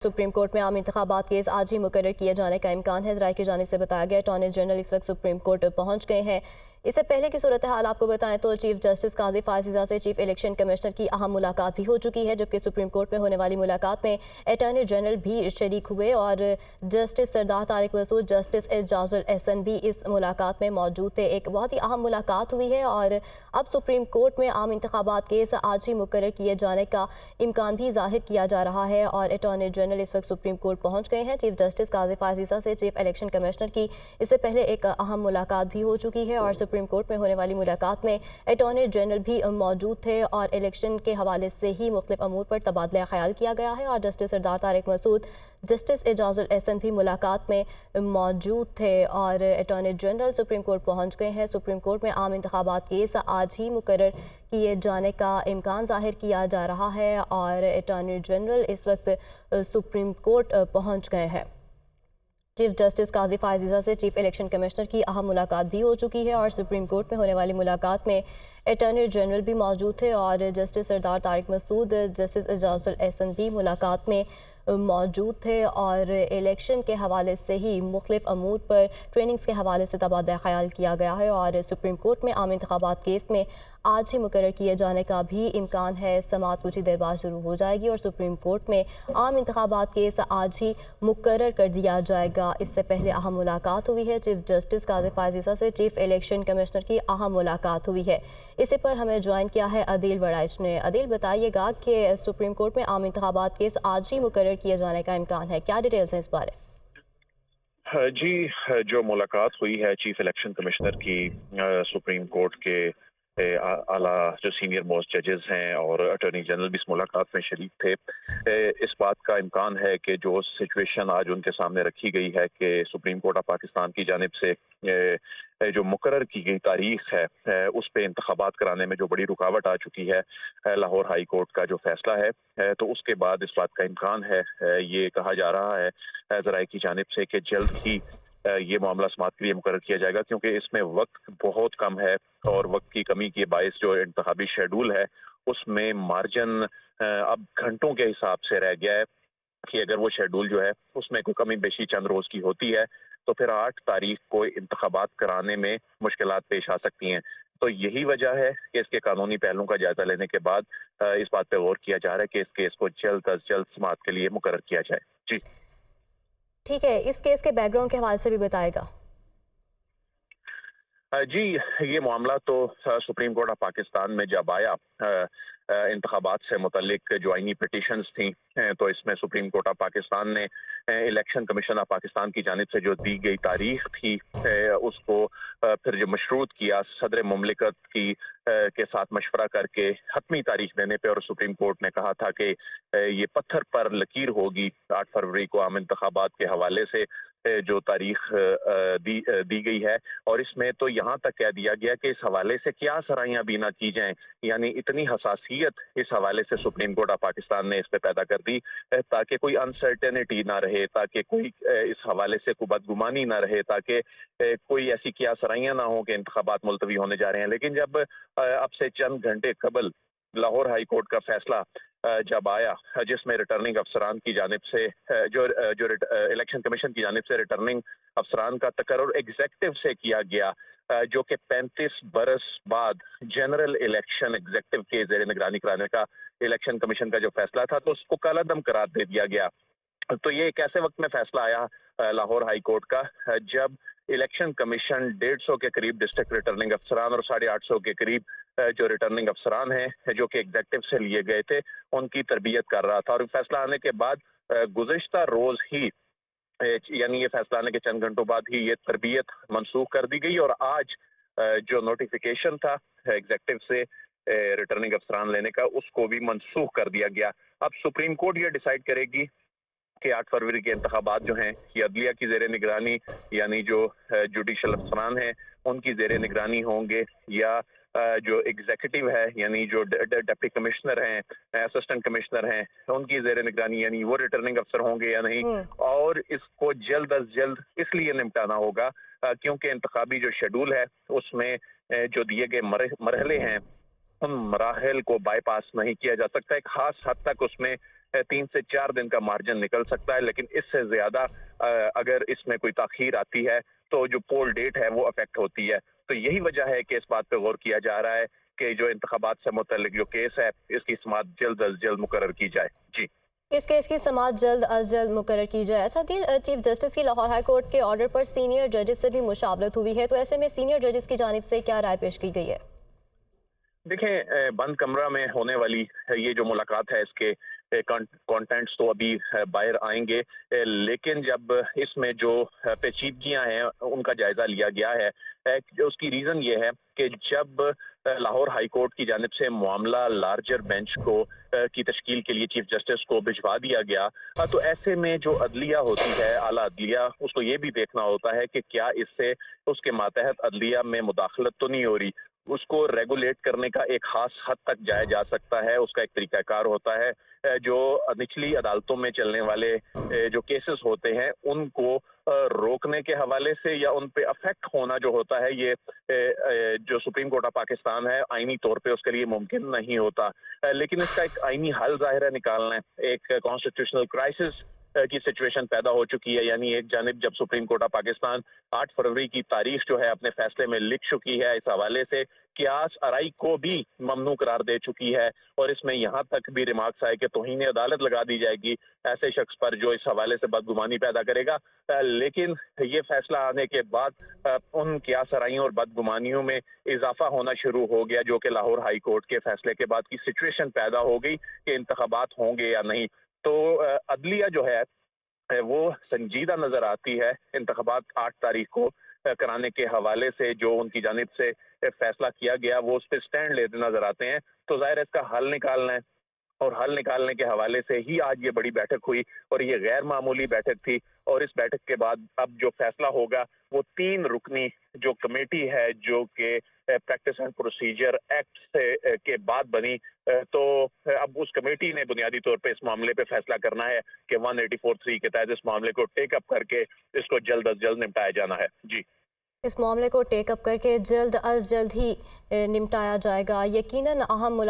Supreme court में आम इंतखाबात केस आज ही मुकर्रर किए जाने का इम्कान है। ज़राए की जानिब से बताया गया अटॉर्नी जनरल इस वक्त सुप्रीम कोर्ट पहुंच गए हैं। इससे पहले की सूरत हाल आपको बताएं तो चीफ जस्टिस काजी फायज़ से चीफ इलेक्शन कमिश्नर की अहम मुलाकात भी हो चुकी है, जबकि सुप्रीम कोर्ट में होने वाली मुलाकात में अटॉर्नी जनरल भी शरीक हुए और जस्टिस सरदार तारिक मसूद, जस्टिस एजाजुल एहसन भी इस मुलाकात में मौजूद थे। एक बहुत ही अहम मुलाकात हुई है और अब सुप्रीम कोर्ट में आम इंतखाबात केस आज ही मुकर्रर किए जाने का इम्कान भी जाहिर किया जा रहा है और अटॉर्नी जनरल इस वक्त सुप्रीम कोर्ट पहुंच गए हैं। चीफ जस्टिस काजी फायज़ से चीफ इलेक्शन कमिश्नर की इससे पहले एक अहम मुलाकात भी हो चुकी है और सुप्रीम कोर्ट में होने वाली मुलाकात में अटॉर्नी जनरल भी मौजूद थे और इलेक्शन के हवाले से ही मुख्तलिफ अमूर पर तबादला ख्याल किया गया है और जस्टिस सरदार तारिक मसूद, जस्टिस एजाजुल एहसन भी मुलाकात में मौजूद थे और अटॉर्नी जनरल सुप्रीम कोर्ट पहुंच गए हैं। सुप्रीम कोर्ट में आम इंतखाबात केस आज ही मुकर्रर किए जाने का इम्कान जाहिर किया जा रहा है और अटॉर्नी जनरल इस वक्त सुप्रीम कोर्ट पहुंच गए हैं। चीफ जस्टिस काजी फायज़ से चीफ इलेक्शन कमिश्नर की अहम मुलाकात भी हो चुकी है और सुप्रीम कोर्ट में होने वाली मुलाकात में अटॉर्नी जनरल भी मौजूद थे और जस्टिस सरदार तारिक मसूद, जस्टिस एजाजुल एहसन भी मुलाकात में मौजूद थे और इलेक्शन के हवाले से ही मुख्तलिफ अमूर पर ट्रेनिंग्स के हवाले से तबादला ख्याल किया गया है और सुप्रीम कोर्ट में आम इंतखाबात केस में आज ही मुकर्रर किए जाने का भी इम्कान है। समाअत कुछ ही देर बाद शुरू हो जाएगी और सुप्रीम कोर्ट में आम इंतखाबात केस आज ही मुकर्रर कर दिया जाएगा। इससे पहले अहम मुलाकात हुई है, चीफ जस्टिस काजी फायज़ से चीफ इलेक्शन कमिश्नर की अहम मुलाकात हुई है। इसी पर हमें ज्वाइन किया है अदील वड़ाइच ने। अदील, बताइएगा कि सुप्रीम कोर्ट में आम इंतखाबात केस आज ही मुकर्रर किए जाने का इम्कान है, क्या डिटेल्स हैं इस बारे? जी, जो मुलाकात हुई है चीफ इलेक्शन कमिश्नर की सुप्रीम कोर्ट के आला जो सीनियर मोस्ट जजेस हैं और अटॉर्नी जनरल भी इस मुलाकात में शरीक थे। इस बात का इम्कान है कि जो सिचुएशन आज उनके सामने रखी गई है कि सुप्रीम कोर्ट ऑफ पाकिस्तान की जानिब से जो मुकर्रर की गई तारीख है उस पे इंतखाबात कराने में जो बड़ी रुकावट आ चुकी है, लाहौर हाई कोर्ट का जो फैसला है तो उसके बाद इस बात का इम्कान है, ये कहा जा रहा है ज़राए की जानिब से कि जल्द ही ये मामला समाअत के लिए मुकर्रर किया जाएगा, क्योंकि इसमें वक्त बहुत कम है और वक्त की कमी के बायस जो इंतखाबी शेड्यूल है उसमें मार्जिन अब घंटों के हिसाब से रह गया है कि अगर वो शेड्यूल जो है उसमें कोई कमी बेशी चंद रोज की होती है तो फिर 8 तारीख को इंतखाबात कराने में मुश्किलात पेश आ सकती हैं। तो यही वजह है कि इसके कानूनी पहलुओं का जायजा लेने के बाद इस बात पर गौर किया जा रहा है कि इस केस को जल्द अज जल्द समाअत के लिए मुकर्रर किया जाए। जी ठीक है, इस केस के बैकग्राउंड के हवाले से भी बताएगा। जी, ये मामला तो सुप्रीम कोर्ट ऑफ पाकिस्तान में जब आया इंतखाबात से मुतल्लिक जो आईनी पिटीशंस थी, तो इसमें सुप्रीम कोर्ट ऑफ पाकिस्तान ने इलेक्शन कमीशन ऑफ पाकिस्तान की जानिब से जो दी गई तारीख थी उसको फिर जो मशरूत किया सदर मुमलिकत की के साथ मशवरा करके हतमी तारीख देने पे, और सुप्रीम कोर्ट ने कहा था कि ये पत्थर पर लकीर होगी 8 फरवरी को आम इंतखाबात के हवाले से जो तारीख दी गई है। और इसमें तो यहाँ तक कह दिया गया कि इस हवाले से क्या सराहियां भी ना की जाएं, यानी इतनी हसासियत इस हवाले से सुप्रीम कोर्ट ऑफ पाकिस्तान ने इस पे पैदा कर दी ताकि कोई अनसर्टेनिटी ना रहे, ताकि कोई इस हवाले से कोई बदगुमानी ना रहे, ताकि कोई ऐसी क्या सराहियां ना हो कि इंतखाबात मुलतवी होने जा रहे हैं। लेकिन जब अब से चंद घंटे कबल लाहौर हाई कोर्ट का फैसला जब आया जिसमें रिटर्निंग अफसरान की जानिब से जो इलेक्शन कमीशन की जानिब से रिटर्निंग अफसरान का तकर्रुर एग्जेक्टिव से किया गया, जो कि 35 बरस बाद जनरल इलेक्शन एग्जेक्टिव के ज़ेरे निगरानी कराने का इलेक्शन कमीशन का जो फैसला था, तो उसको कलादम करार दे दिया गया। तो ये एक ऐसे वक्त में फैसला आया लाहौर हाई कोर्ट का जब इलेक्शन कमीशन 150 के करीब डिस्ट्रिक्ट रिटर्निंग अफसरान और 850 के करीब जो रिटर्निंग अफसरान हैं जो कि एग्जेक्टिव से लिए गए थे उनकी तरबियत कर रहा था। और फैसला आने के बाद गुज़िश्ता रोज ही यानी ये फैसला आने के चंद घंटों बाद ही ये तरबियत मनसूख कर दी गई और आज जो नोटिफिकेशन था एग्जेक्टिव से रिटर्निंग अफसरान लेने का उसको भी मनसूख कर दिया गया। अब सुप्रीम कोर्ट ये डिसाइड करेगी कि 8 फरवरी के इंतखाबात जो हैं ये अदलिया की ज़ेरे निगरानी यानी जो जुडिशल अफसरान हैं उनकी ज़ेरे निगरानी होंगे या जो एग्जीक्यूटिव है यानी जो डिप्टी कमिश्नर हैं, असिस्टेंट कमिश्नर हैं, उनकी ज़ेरे निगरानी यानी वो रिटर्निंग अफसर होंगे या नहीं। और इसको जल्द अज जल्द इसलिए निपटाना होगा क्योंकि इंतखाबी जो शेड्यूल है उसमें जो दिए गए मरहले हैं उन मराहल को बाईपास नहीं किया जा सकता। एक खास हद तक उसमें 3 से 4 दिन का मार्जिन निकल सकता है, लेकिन इससे ज़्यादा अगर इसमें कोई ताख़ीर आती है तो जो पोल डेट है वो अफेक्ट होती है। तो यही वजह है कि इस बात पे गौर किया जा रहा है कि जो इंतखाबात से मुतल्लिक जो केस है इसकी समाअत जल्द अज जल्द मुकर्रर की जाए। जी, इस केस की समाअत जल्द अज जल्द मुकर्रर की जाए। अच्छा दिल, चीफ जस्टिस की लाहौर हाई कोर्ट के ऑर्डर पर सीनियर जजेस से भी मुशावरत हुई है, तो ऐसे में सीनियर जजेस की जानिब से क्या राय पेश की गई है? देखें, बंद कमरा में होने वाली ये जो मुलाकात है इसके कंटेंट्स तो अभी बाहर आएंगे, लेकिन जब इसमें जो पेचीदगियां हैं उनका जायजा लिया गया है, उसकी रीज़न ये है कि जब लाहौर हाई कोर्ट की जानिब से मामला लार्जर बेंच को की तश्कील के लिए चीफ जस्टिस को भिजवा दिया गया, तो ऐसे में जो अदलिया होती है, आला अदलिया, उसको ये भी देखना होता है कि क्या इससे उसके मातहत अदलिया में मुदाखलत तो नहीं हो रही। उसको रेगुलेट करने का एक खास हद तक जाया जा सकता है, उसका एक तरीकाकार होता है। जो निचली अदालतों में चलने वाले जो केसेस होते हैं उनको रोकने के हवाले से या उन पे अफेक्ट होना जो होता है, ये जो सुप्रीम कोर्ट ऑफ पाकिस्तान है आईनी तौर पे उसके लिए मुमकिन नहीं होता। लेकिन इसका एक आईनी हल ज़ाहिर है निकालना है। एक कॉन्स्टिट्यूशनल क्राइसिस की सिचुएशन पैदा हो चुकी है, यानी एक जानिब जब सुप्रीम कोर्ट ऑफ पाकिस्तान 8 फरवरी की तारीख जो है अपने फैसले में लिख चुकी है, इस हवाले से कियास आराई को भी ममनू करार दे चुकी है, और इसमें यहाँ तक भी रिमार्क्स आए कि तौहीन अदालत लगा दी जाएगी ऐसे शख्स पर जो इस हवाले से बदगुमानी पैदा करेगा। लेकिन ये फैसला आने के बाद उन कियास आराइयों और बदगुमानियों में इजाफा होना शुरू हो गया, जो कि लाहौर हाई कोर्ट के फैसले के बाद की सिचुएशन पैदा हो गई कि इंतखाबात होंगे या नहीं। तो अदलिया जो है वो संजीदा नजर आती है इंतखाबात 8 तारीख को कराने के हवाले से। जो उनकी जानिब से फैसला किया गया वो उस पर स्टैंड लेते नजर आते हैं, तो जाहिर है इसका हल निकालना है, और हल निकालने के हवाले से ही आज ये बड़ी बैठक हुई, और ये गैर मामूली बैठक थी। और इस बैठक के बाद अब जो फैसला होगा वो 3 रुकनी जो कमेटी है जो कि प्रैक्टिस एंड प्रोसीजर एक्ट से के बाद बनी, तो अब उस कमेटी ने बुनियादी तौर पे इस मामले पे फैसला करना है कि 184(3) के तहत इस मामले को टेक अप करके इसको जल्द अज जल्द निपटाया जाना है। जी, इस मामले को टेक अप करके जल्द अज जल्द ही निपटाया जाएगा। यकीनन अहम मुलाकात